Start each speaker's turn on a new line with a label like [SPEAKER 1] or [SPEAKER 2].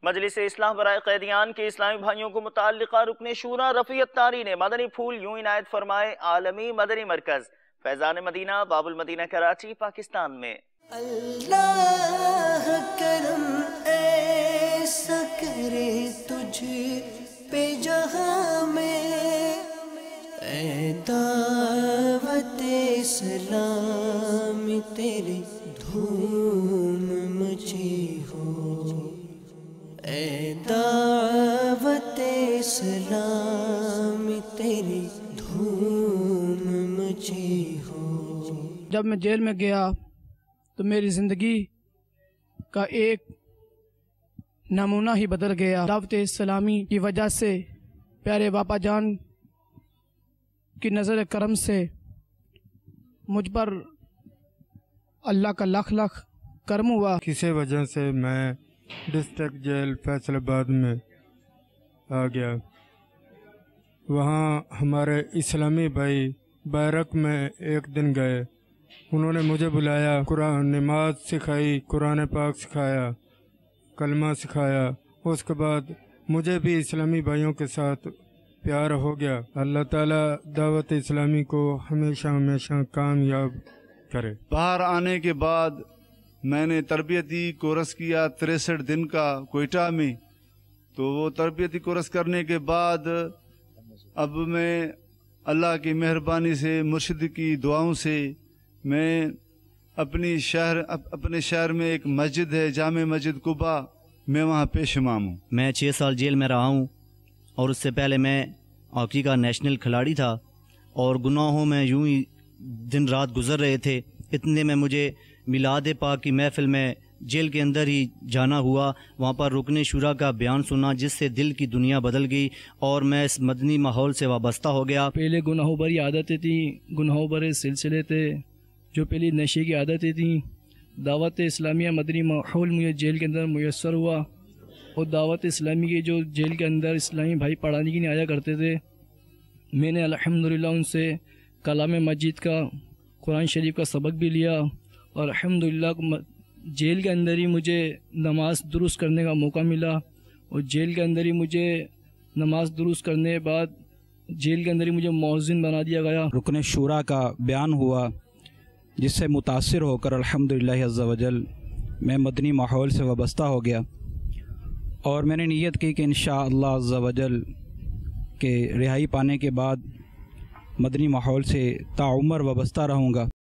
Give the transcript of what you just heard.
[SPEAKER 1] مجلس اصلاح برائے قیدیان کے اسلامی بھائیوں کو متعلقہ رکن شورا رفیع اتاری نے مدنی پھول یوں عنایت فرمائے۔ عالمی مدنی مرکز فیضان مدینہ باب المدینہ کراچی پاکستان میں۔
[SPEAKER 2] اللہ کرم ایسا کرے تجھ پہ جہاں میں، اے دعوت اسلام تیرے دھوم مچی ہو، اے دعوت اسلام تیری دھوم مچی ہو۔
[SPEAKER 3] جب میں جیل میں گیا تو میری زندگی کا ایک نمونہ ہی بدل گیا۔ دعوت اسلامی کی وجہ سے پیارے باپا جان کی نظر کرم سے مجھ پر اللہ کا لاکھ لاکھ کرم ہوا۔
[SPEAKER 4] کسی وجہ سے میں ڈسٹرکٹ جیل فیصل آباد میں آ گیا۔ وہاں ہمارے اسلامی بھائی بیرک میں ایک دن گئے، انہوں نے مجھے بلایا، قرآن نماز سکھائی، قرآن پاک سکھایا، کلمہ سکھایا۔ اس کے بعد مجھے بھی اسلامی بھائیوں کے ساتھ پیار ہو گیا۔ اللہ تعالیٰ دعوت اسلامی کو ہمیشہ ہمیشہ کامیاب کرے۔
[SPEAKER 5] باہر آنے کے بعد میں نے تربیتی کورس کیا 63 دن کا کوئٹہ میں۔ تو وہ تربیتی کورس کرنے کے بعد اب میں اللہ کی مہربانی سے، مرشد کی دعاؤں سے، میں اپنے شہر میں ایک مسجد ہے جامع مسجد قباء، میں وہاں پیش امام ہوں۔
[SPEAKER 6] میں 6 سال جیل میں رہا ہوں اور اس سے پہلے میں ہاکی کا نیشنل کھلاڑی تھا، اور گناہوں میں یوں ہی دن رات گزر رہے تھے۔ اتنے میں مجھے میلاد پاک کی محفل میں جیل کے اندر ہی جانا ہوا، وہاں پر رکن شورا کا بیان سنا جس سے دل کی دنیا بدل گئی اور میں اس مدنی ماحول سے وابستہ ہو گیا۔
[SPEAKER 3] پہلے گناہوں بھری عادتیں تھیں، گناہوں بھرے سلسلے تھے، جو پہلی نشے کی عادتیں تھیں۔ دعوت اسلامیہ مدنی ماحول مجھے جیل کے اندر میسر ہوا، اور دعوت اسلامی کے جو جیل کے اندر اسلامی بھائی پڑھانے کے لیے آیا کرتے تھے، میں نے الحمدللہ ان سے کلام مجید کا، قرآن شریف کا سبق بھی لیا، اور الحمدللہ جیل کے اندر ہی مجھے نماز درست کرنے کا موقع ملا، اور جیل کے اندر ہی مجھے نماز درست کرنے کے بعد جیل کے اندر ہی مجھے مؤذن بنا دیا گیا۔
[SPEAKER 7] رکن شورا کا بیان ہوا جس سے متاثر ہو کر الحمدللہ عز و جل میں مدنی ماحول سے وابستہ ہو گیا، اور میں نے نیت کی کہ انشاءاللہ عز و جل کہ رہائی پانے کے بعد مدنی ماحول سے تا عمر وابستہ رہوں گا۔